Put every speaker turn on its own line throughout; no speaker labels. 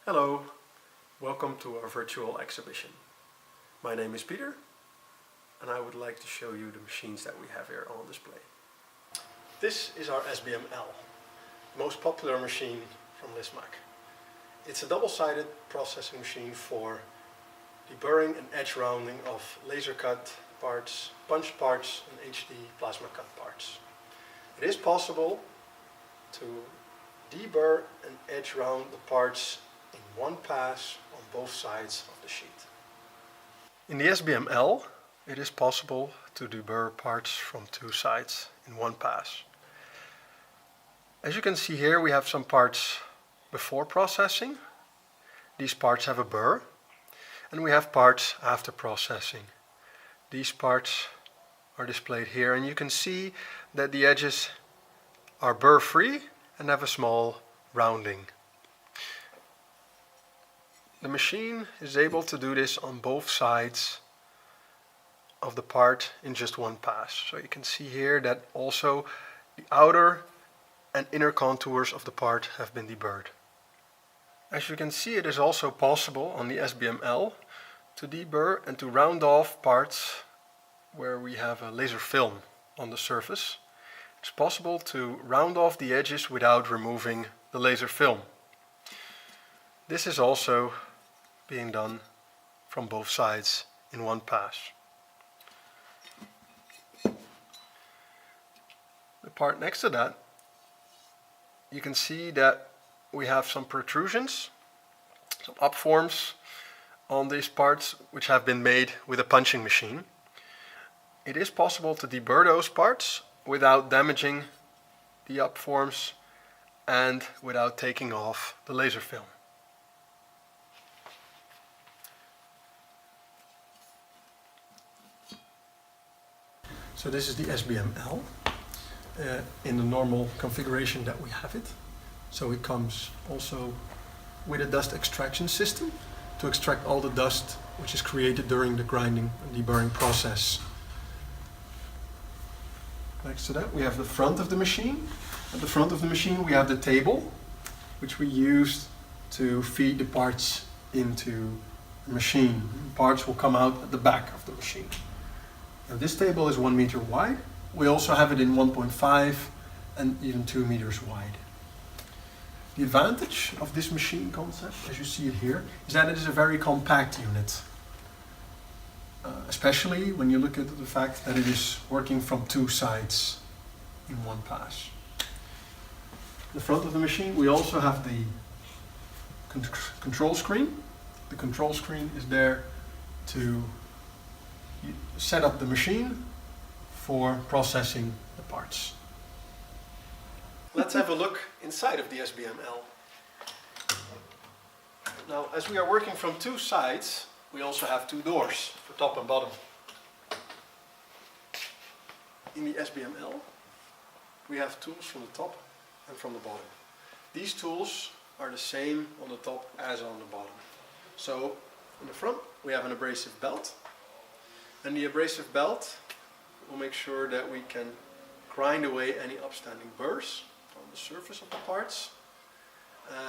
Hello, welcome to our virtual exhibition. My name is Peter and I would like to show you the machines that we have here on display. This is our SBM-L, the most popular machine from LISSMAC. It's a double-sided processing machine for deburring and edge rounding of laser cut parts, punched parts and HD plasma cut parts. It is possible to deburr and edge round the parts in one pass on both sides of the sheet. In the SBM-L, it is possible to deburr parts from two sides in one pass. As you can see here, we have some parts before processing. These parts have a burr, and we have parts after processing. These parts are displayed here, and you can see that the edges are burr free and have a small rounding. The machine is able to do this on both sides of the part in just one pass. So you can see here that also the outer and inner contours of the part have been deburred. As you can see, it is also possible on the SBM-L to deburr and to round off parts where we have a laser film on the surface. It's possible to round off the edges without removing the laser film. This is also being done from both sides in one pass. The part next to that, you can see that we have some protrusions, some upforms on these parts which have been made with a punching machine. It is possible to deburr those parts without damaging the upforms and without taking off the laser film. So this is the SBM-L in the normal configuration that we have it. So it comes also with a dust extraction system to extract all the dust which is created during the grinding and deburring process. Next to that we have the front of the machine. At the front of the machine we have the table which we use to feed the parts into the machine. Parts will come out at the back of the machine. Now this table is 1 meter wide. We also have it in 1.5 and even 2 meters wide. The advantage of this machine concept, as you see it here, is that it is a very compact unit. Especially when you look at the fact that it is working from two sides in one pass. The front of the machine, we also have the control screen. The control screen is there to set up the machine for processing the parts. Let's have a look inside of the SBM-L. Now, as we are working from two sides, we also have two doors for top and bottom. In the SBM-L, we have tools from the top and from the bottom. These tools are the same on the top as on the bottom. So, in the front, we have an abrasive belt. And the abrasive belt will make sure that we can grind away any upstanding burrs on the surface of the parts.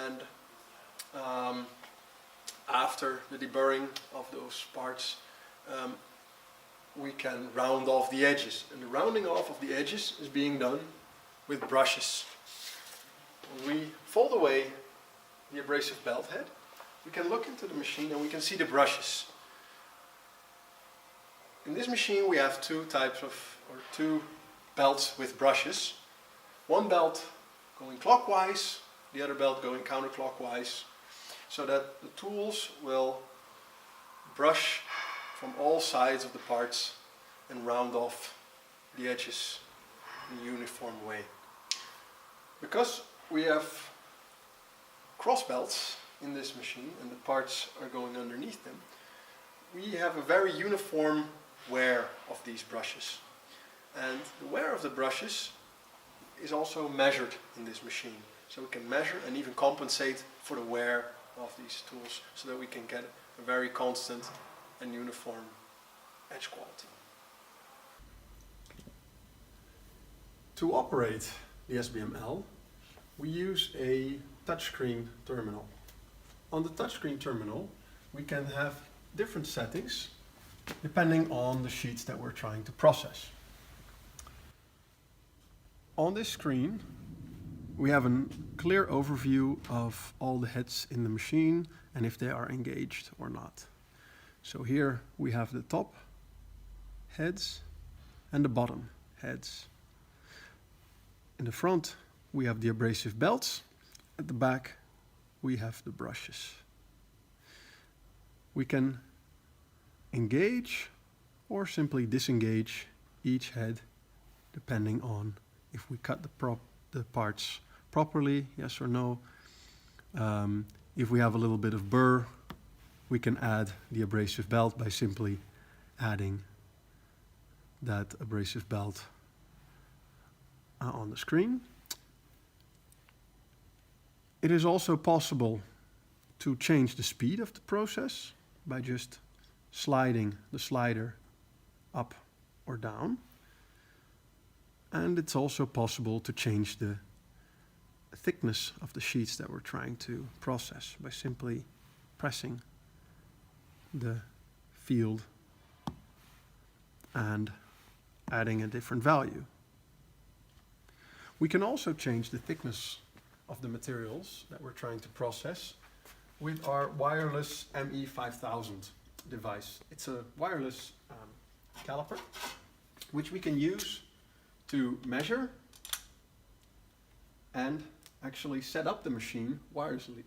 And after the deburring of those parts, we can round off the edges. And the rounding off of the edges is being done with brushes. When we fold away the abrasive belt head, we can look into the machine and we can see the brushes. In this machine we have two belts with brushes. One belt going clockwise, the other belt going counterclockwise, so that the tools will brush from all sides of the parts and round off the edges in a uniform way. Because we have cross belts in this machine and the parts are going underneath them, we have a very uniform wear of these brushes. And the wear of the brushes is also measured in this machine. So we can measure and even compensate for the wear of these tools so that we can get a very constant and uniform edge quality. To operate the SBM-L, we use a touchscreen terminal. On the touchscreen terminal, we can have different settings depending on the sheets that we're trying to process. On this screen, we have a clear overview of all the heads in the machine and if they are engaged or not. So here we have the top heads and the bottom heads. In the front, we have the abrasive belts. At the back, we have the brushes. We can engage or simply disengage each head depending on if we cut the parts properly, yes or no. If we have a little bit of burr, we can add the abrasive belt by simply adding that abrasive belt on the screen. It is also possible to change the speed of the process by just sliding the slider up or down. And it's also possible to change the thickness of the sheets that we're trying to process by simply pressing the field and adding a different value. We can also change the thickness of the materials that we're trying to process with our wireless ME5000 device. It's a wireless caliper which we can use to measure and actually set up the machine wirelessly.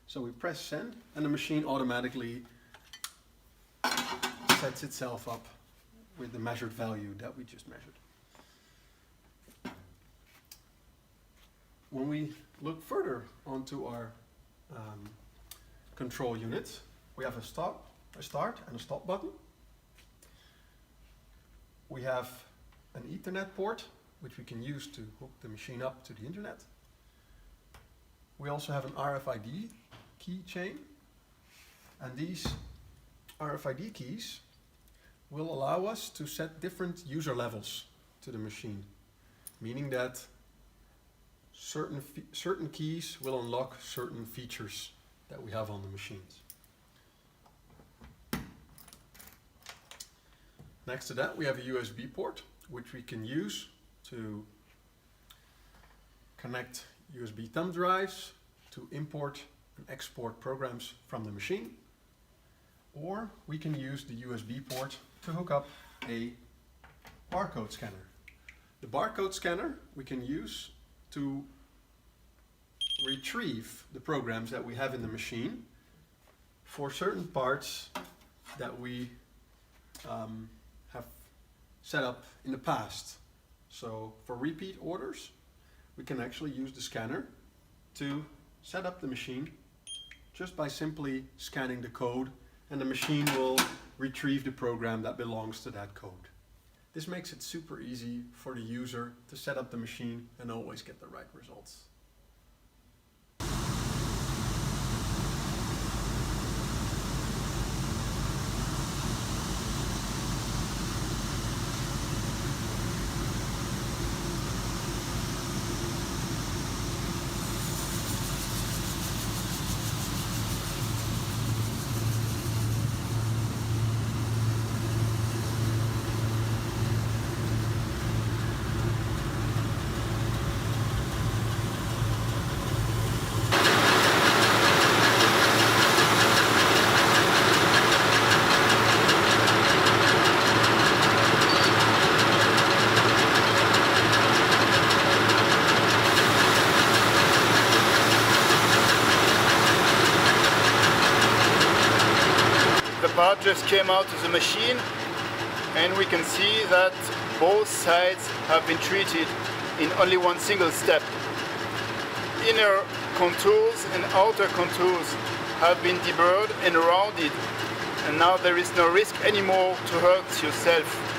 So we press send and the machine automatically sets itself up with the measured value that we just measured. When we look further onto our control unit, we have a start and a stop button. We have an Ethernet port, which we can use to hook the machine up to the internet. We also have an RFID key chain, and these RFID keys will allow us to set different user levels to the machine, meaning that certain keys will unlock certain features that we have on the machines. Next to that, we have a USB port, which we can use to connect USB thumb drives to import and export programs from the machine. Or we can use the USB port to hook up a barcode scanner. The barcode scanner we can use to retrieve the programs that we have in the machine for certain parts that we have set up in the past. So for repeat orders, we can actually use the scanner to set up the machine just by simply scanning the code, and the machine will retrieve the program that belongs to that code. This makes it super easy for the user to set up the machine and always get the right results.
The part just came out of the machine, and we can see that both sides have been treated in only one single step. Inner contours and outer contours have been deburred and rounded, and now there is no risk anymore to hurt yourself.